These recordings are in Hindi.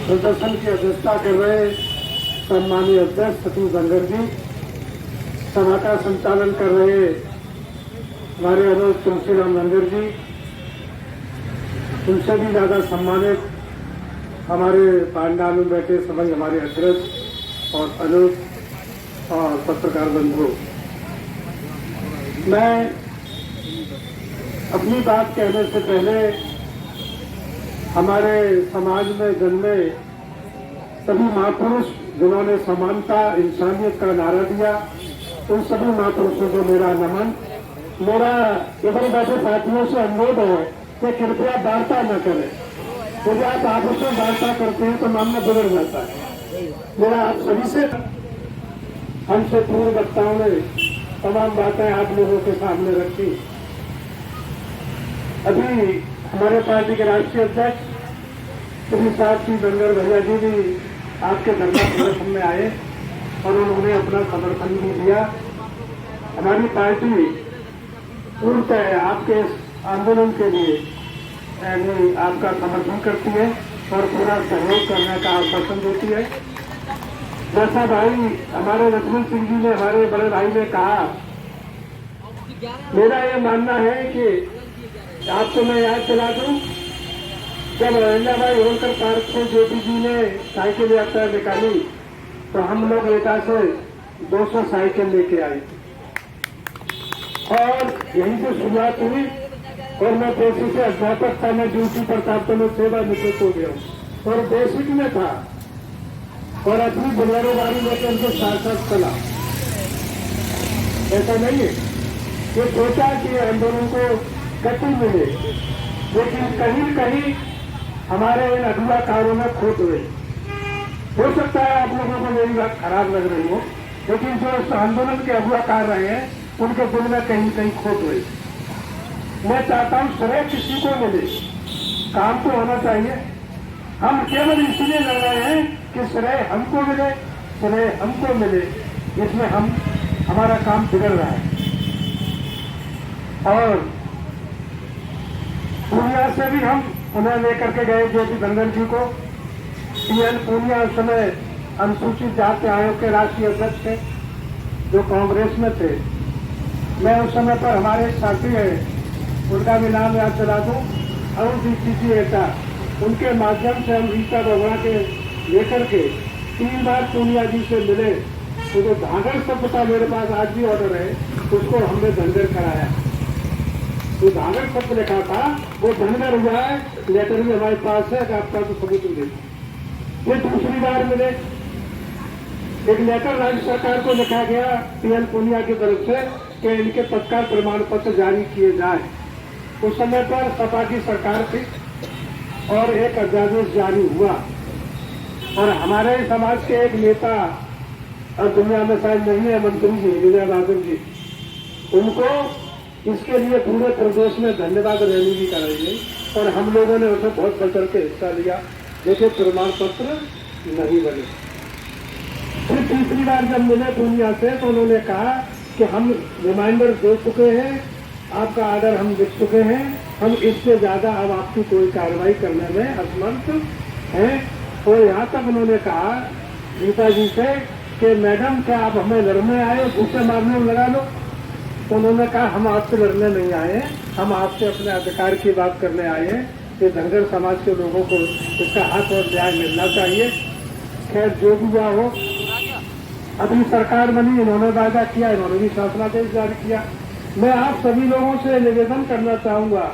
प्रदर्शन की अध्यक्षता कर रहे सम्मानीय अध्यक्ष सतीश धनगर जी, सभा का संचालन कर रहे हमारे अनुज तुलसीराम धनगर जी, उनसे भी ज्यादा सम्मानित हमारे पांडाल में बैठे सभी हमारे अध्यक्ष और अनुज और पत्रकार बंधुओं, मैं अपनी बात कहने से पहले हमारे समाज में जन्मे सभी महापुरुष जिन्होंने समानता इंसानियत का नारा दिया, उन सभी महापुरुषों को मेरा नमन। मेरा इधर बैठे साथियों से अनुरोध है कि कृपया वार्ता न करें, यदि आप आपस में वार्ता करते हैं तो मामला बिगड़ जाता है। मेरा आप सभी से, हमसे पूर्व वक्ताओं ने तमाम बातें आप लोगों के सामने रखी। अभी हमारे पार्टी के राष्ट्रीय अध्यक्ष श्री साथी धनगर भैया जी भी आपके धरना प्रदर्शन में आए और उन्होंने अपना समर्थन भी दिया। हमारी पार्टी पूर्णतः आपके आंदोलन के लिए आपका समर्थन करती है और पूरा सहयोग करने का आश्वासन देती है। जैसा भाई हमारे लक्ष्मण सिंह जी ने, हमारे बड़े भाई ने कहा, मेरा ये मानना है कि आपको मैं याद दिला दूं, जब अहिल्याबाई होलकर पार्क से जेपी जी ने साइकिल यात्रा निकाली तो हम लोग एटा से 200 साइकिल लेके आए और यहीं से शुरुआत हुई। और मैं पेशे से अध्यापक था, मैं ड्यूटी पर था तो मैं सेवानिवृत्त हो गया और बेसिक में था और अपनी जिम्मेदारी लेकर उनके साथ साथ चला। ऐसा नहीं है ये सोचा कि आंदोलन को गति मिले, लेकिन कहीं न कहीं हमारे इन अधूरा कार्यों में खोट हुई। हो सकता है आप लोगों को मेरी बात खराब लग रही हो, लेकिन जो इस आंदोलन के अधूरा कार्य रहे हैं उनके दिल में कहीं कहीं खोट हुई। मैं चाहता हूं श्रेय किसी को मिले, काम तो होना चाहिए। हम केवल इसलिए लड़ रहे हैं कि श्रेय हमको मिले, श्रेय हमको मिले, इसमें हमारा काम बिगड़ रहा है। और पूर्णिया से भी हम उन्हें लेकर के गए जेपी धनगर जी को। पीएल पूर्णिया उस समय अनुसूचित जाति आयोग के राष्ट्रीय अध्यक्ष थे जो कांग्रेस में थे। मैं उस समय पर हमारे साथी है, उनका भी नाम याद दिला दूं, और डीसीसी एटा, उनके माध्यम से हम रीता बोगड़ा के लेकर के 3 बार पूर्णिया जी से मिले। तो जो धांगर शब्द का मेरे पास आज भी ऑर्डर है, उसको हमने धनगर कराया। जो धांगर शब्द लिखा था वो धनगर हुआ है, लेटर भी हमारे पास है, आपका तो सबूत मिले। ये दूसरी बार मिले, एक लेटर राज्य सरकार को लिखा गया पीएल पूर्णिया की तरफ से कि इनके तत्काल प्रमाण पत्र जारी किए जाए। उस समय पर सपा की सरकार थी और एक अध्यादेश जारी हुआ और हमारे समाज के एक नेता, और दुनिया में शायद नहीं है, मंत्री जी विजय बहादुर जी, उनको इसके लिए पूरे प्रदेश में धन्यवाद रैली भी कराई गई और हम लोगों ने उसे बहुत बढ़ चढ़ के हिस्सा लिया, लेकिन प्रमाण पत्र नहीं बने। फिर तीसरी बार जब मिले दुनिया से तो उन्होंने कहा कि हम रिमाइंडर दे चुके हैं, आपका आर्डर हम लिख चुके हैं, हम इससे ज्यादा अब आपकी कोई कार्रवाई करने में असमर्थ हैं। और यहाँ तक उन्होंने कहा गीता जी से कि मैडम क्या आप हमें लड़ने आए, दूसरे मामले में लगा लो। तो उन्होंने कहा हम आपसे लड़ने नहीं आए, हम आपसे अपने अधिकार की बात करने आए हैं कि धनगर समाज के लोगों को इसका हक और न्याय मिलना चाहिए। खैर जो भी हुआ हो, अभी सरकार बनी, इन्होंने वादा किया, इन्होंने भी शासनादेश जारी किया। मैं आप सभी लोगों से निवेदन करना चाहूंगा,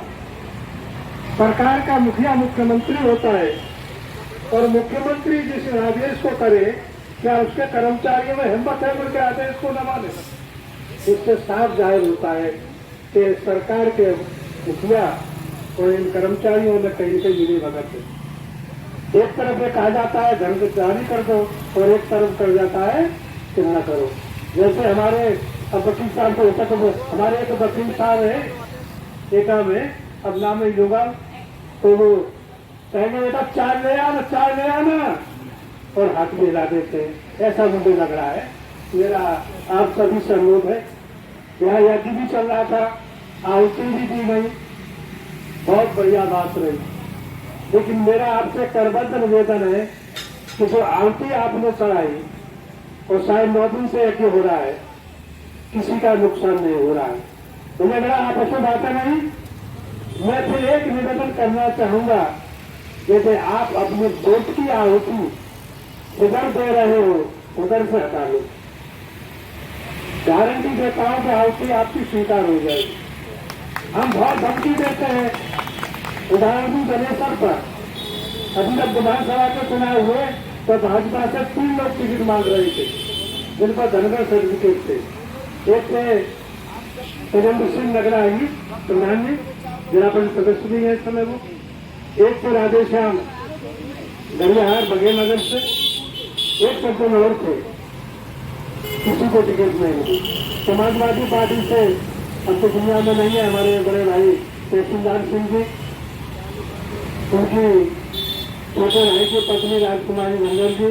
सरकार का मुखिया मुख्यमंत्री होता है और मुख्यमंत्री जिस आदेश को करे, क्या उसके कर्मचारियों में हिम्मत है उनके आदेश को न माने? इससे साफ जाहिर होता है कि सरकार के मुखिया और इन कर्मचारियों में कहीं कहीं मिली भगत है। एक तरफ ये कहा जाता है धन जारी कर दो और एक तरफ कर जाता है कि न करो। जैसे हमारे वकील साहब को होता, तो हमारे एक वकील साहब है एका में, अब नाम नहीं होगा, तो वो कहेंगे बेटा 4 ले आना, 4 ले आना, और हाथ में हिला देते हैं। ऐसा मुझे लग रहा है। मेरा आप सभी से अनुरोध है, यहाँ यज्ञ भी चल रहा था, आहुति भी दी गई, बहुत बढ़िया बात रही। लेकिन मेरा आपसे करबद्ध निवेदन है कि जो आहुति आपने चढ़ाई और शायद 9 दिन से यज्ञ हो रहा है, किसी का नुकसान नहीं हो रहा है, तो लग रहा आपस में बातें नहीं। मैं फिर एक निवेदन करना चाहूंगा, जैसे आप अपने वोट की आहुति जिधर दे रहे हो उधर से हटा लो, गारंटी देता हूं कि आहुति आपकी स्वीकार हो जाएगी। हम बहुत धमकी देते हैं, उदाहरण दूं गणेशर पर, अभी जब विधानसभा के चुनाव हुए तो भाजपा से 3 लोग टिकट मांग रहे थे, जिन पर धनगर सर्टिफिकेट थे। एक थे तेजेंद्र सिंह नगराही प्रधान जी, जिला परिषद सदस्य भी है इस समय वो। एक थे राधेश्याम दरियाहार बघेल नगर से, एक सज्जन और थे, किसी को टिकट नहीं मिली। समाजवादी पार्टी से अब तो दुनिया में नहीं है, हमारे बड़े भाई तहसीलदार सिंह जी, उनकी छोटे भाई की पत्नी राजकुमारी मंडल जी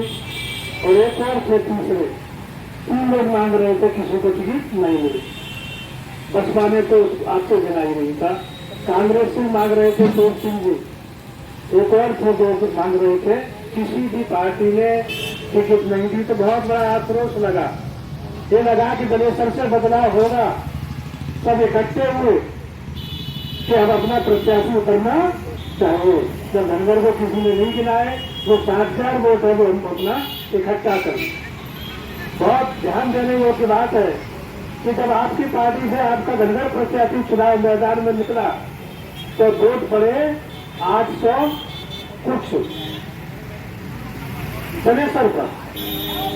और एक और थे तीसरे, 3 लोग मांग रहे थे, किसी को टिकट नहीं मिली। बसपा ने तो आपको गिना ही नहीं था। कांग्रेस से मांग रहे थे सूर सिंह जी, एक और थे जो मांग रहे थे, किसी भी पार्टी ने टिकट नहीं दी। तो बहुत बड़ा आक्रोश लगा, ये लगा कि गणेशर से बदलाव होगा। सब इकट्ठे हुए कि अब अपना प्रत्याशी उतरना चाहिए। जब धनगर को किसी ने नहीं गिनाए, वो 7,000 वोट है वो हम अपना इकट्ठा करें। बहुत ध्यान देने योग्य बात है कि जब आपकी पार्टी से आपका धनगर प्रत्याशी चुनाव मैदान में निकला तो वोट पड़े 800 कुछ गणेशर पर।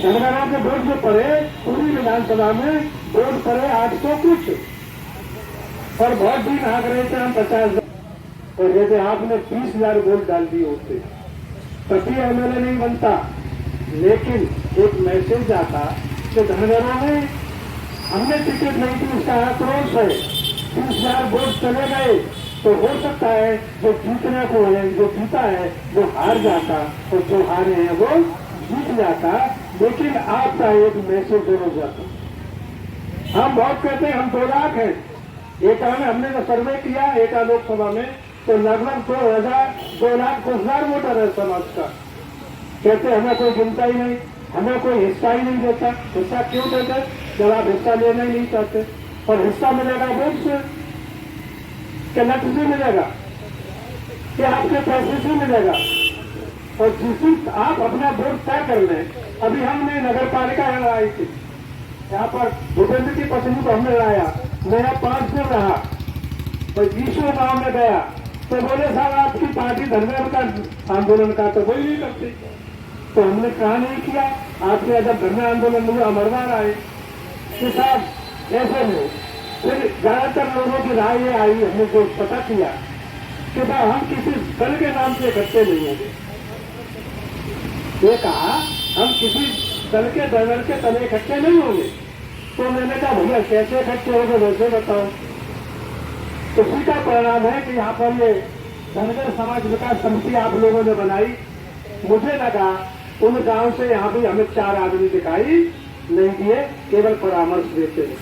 धनगरों के वोट जो पड़े पूरी विधानसभा में वोट पड़े 800 कुछ, और बहुत दिन भाग रहे थे हम 50,000, और यदि आपने 20,000 वोट डाल दिए होते तभी एमएलए नहीं बनता। लेकिन एक मैसेज आता कि धनगरों में हमने टिकट नहीं दी, इसका आक्रोश है, 20,000 वोट चले गए, तो हो सकता है जो जीतने को है, जो जीता है वो हार जाता और जो हारे हैं वो जीत जाता। लेकिन आपका एक मैसेज जरूर जाता। हम बहुत कहते हैं हम 2 लाख हैं, एक हमने जो सर्वे किया एटा लोकसभा में तो लगभग 2,10,000 वोटर है समाज का। कहते हमें कोई गिनता ही नहीं, हमें कोई हिस्सा ही नहीं देता। हिस्सा क्यों देते? जब आप हिस्सा लेना ही नहीं चाहते। और हिस्सा मिलेगा वोट से, क्या लक्ष्य से मिलेगा, क्या आपके पैसे से मिलेगा? और जिस दिन आप अपना वोट तय कर लें, अभी हमने नगर पालिका लड़ाई थी, यहाँ पर भूपेंद्र की पत्नी को हमने लड़ाया, मेरा 5 दिन रहा, और 20 गांव में गया तो बोले साहब आपकी पार्टी धनगर का आंदोलन का तो कोई नहीं करती। तो हमने कहा नहीं किया, आपने जब धरना आंदोलन हुआ अमरवार आए कि साहब ऐसे में फिर ज्यादातर लोगों की राय ये आई, हमने जो पता किया कि भाई हम किसी दल के नाम से इकट्ठे नहीं होंगे। ये कहा हम किसी दल के बैनर के तले इकट्ठे नहीं होंगे। तो मैंने कहा भैया कैसे इकट्ठे होंगे वैसे बताओ। उसी का परिणाम है कि यहाँ पर ये धनगर समाज विकास समिति आप लोगों ने बनाई। मुझे लगा उन गांव से यहाँ भी हमें 4 आदमी दिखाई नहीं दिए, केवल परामर्श देते हैं।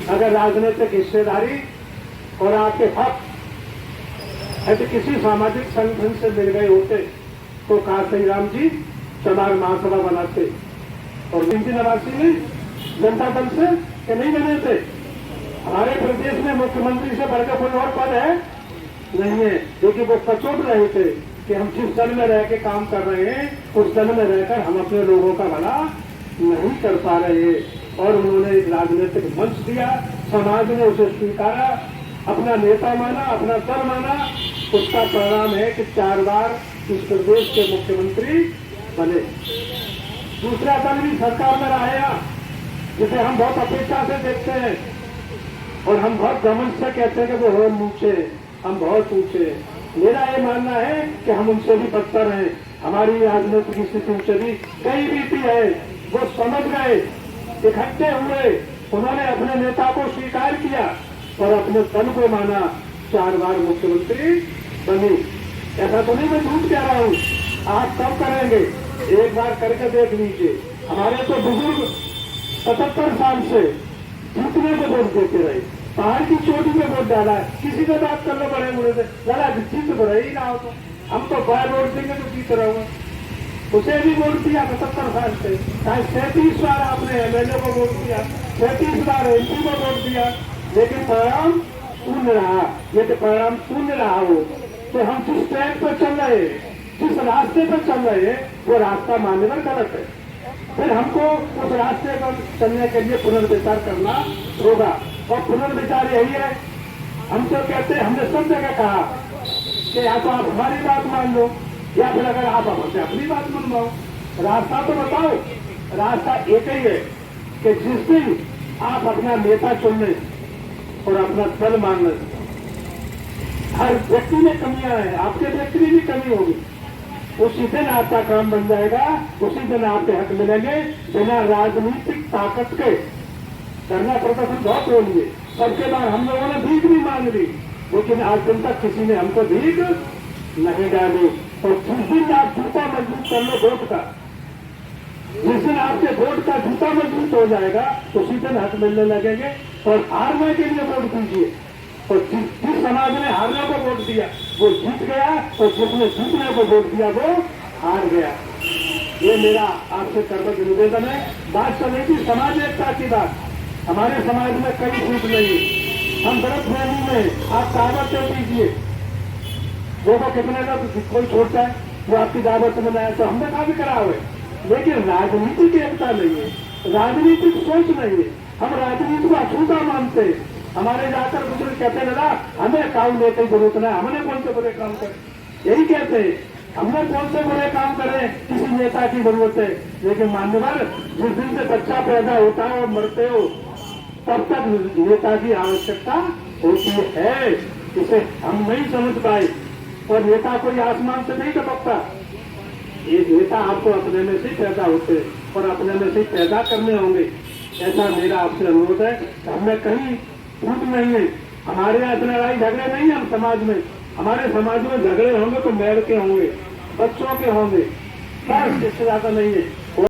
अगर राजनीतिक हिस्सेदारी और आपके हक ऐसे किसी सामाजिक संगठन से मिल गए होते तो काशी राम जी समाज महासभा बनाते, और जिनकी नवासी ने जनता दल से कि नहीं बने थे। हमारे प्रदेश में मुख्यमंत्री से बढ़कर कोई और पद है नहीं है, क्योंकि वो कचोट रहे थे कि हम जिस दल में रह के काम कर रहे हैं उस दल में रहकर हम अपने लोगों का भला नहीं कर पा रहे। और उन्होंने एक राजनीतिक मंच दिया, समाज ने उसे स्वीकारा, अपना नेता माना, अपना दल माना। उसका परिणाम है कि 4 बार इस प्रदेश के मुख्यमंत्री बने। दूसरा दल भी सरकार में रहा, जिसे हम बहुत अपेक्षा से देखते हैं और हम बहुत घमंड से कहते हैं कि वो हम नीचे, हम बहुत ऊंचे। मेरा ये मानना है कि हम उनसे भी बदतर हैं। हमारी राजनीतिक स्थिति से भी कई बीती है। वो समझ गए, इकट्ठे हुए, उन्होंने अपने नेता को स्वीकार किया और अपने दल को माना, 4 बार मुख्यमंत्री बनी। ऐसा तो नहीं मैं झूठ कह रहा हूँ, आप कब करेंगे? एक बार करके देख लीजिए। हमारे तो बुजुर्ग 77 साल से जीतने को वोट देते रहे, पहाड़ की चोटी में वोट डाला है। किसी से बात कर लो बड़े बूढ़े से, लड़ा जीत तो रही ना हो तो हम तो बाय वोट देंगे तो जीत रहोगे। उसे भी वोट दिया 75 साल से, चाहे 37 बार आपने एमएलए को वोट दिया, 37 बार एमपी को वोट दिया, लेकिन परिणाम शून्य रहा। ये तो परिणाम शून्य रहा हो तो हम जिस ट्रैक पर चल रहे, जिस रास्ते पर चल रहे हैं, वो रास्ता मान्यवर गलत है। फिर हमको उस रास्ते पर चलने के लिए पुनर्विचार करना होगा। और पुनर्विचार यही है, हम तो कहते हैं, हमने सब जगह कहा कि या तो आप हमारी बात मान लो, या फिर अगर आप हमसे अपनी बात मनवाओ। रास्ता तो बताओ। रास्ता एक ही है कि जिस दिन आप अपना नेता चुनने और अपना दल मानने, हर व्यक्ति में कमियां हैं, आपके व्यक्ति में भी कमी होगी, उसी दिन आपका काम बन जाएगा, उसी दिन आपके हक मिलेंगे। बिना राजनीतिक ताकत के धरना प्रदर्शन बहुत हो लिए, सबके बाद हम लोगों ने भीख भी मांग ली, लेकिन आज दिन तक किसी ने हमको भीख नहीं डाली। और जिस दिन आप जूता मजबूत कर लो वोट का, जिस दिन आपके वोट का जूता मजबूत हो जाएगा, उसी दिन हक मिलने लगेंगे। और हारने के लिए वोट दीजिए। और जिस समाज ने हारने को वोट दिया वो जीत गया, और जिसने जीतने को वोट दिया वो हार गया। ये मेरा आपसे कर्तव्य निवेदन है। बात चल रही थी समाज एकता की बात। हमारे समाज में कई छूट नहीं, हम गलतफहमी में आप दावत दे दीजिए, वो कितने का कोई छोड़ता है, वो आपकी दावत में आया तो हमने कहा भी करा हुआ है, लेकिन राजनीतिक एकता नहीं है, राजनीतिक सोच नहीं है। हम राजनीति को अछूता मानते हैं। हमारे जाकर बुजुर्ग कहते दादा हमें काम लेने की जरूरत नहीं, हमने कौन से बुरे काम करे, यही कहते हैं, हमने कौन से बुरे काम करे, किसी नेता की जरूरत है। लेकिन मान्यवर, जिस दिन से बच्चा पैदा होता है और मरते हो, तब तक नेता की आवश्यकता होती है। इसे हम नहीं समझ पाए। और नेता कोई आसमान से नहीं टपकता, ये नेता आपको अपने में से पैदा होते हैं और अपने में से पैदा करने होंगे। ऐसा मेरा आपसे अनुरोध है। हमें कहीं छूट नहीं है। हमारे यहाँ इतने लड़ाई झगड़े नहीं है। हम समाज में, हमारे समाज में झगड़े होंगे तो मैर के होंगे, बच्चों के होंगे, बस इससे ज्यादा नहीं है।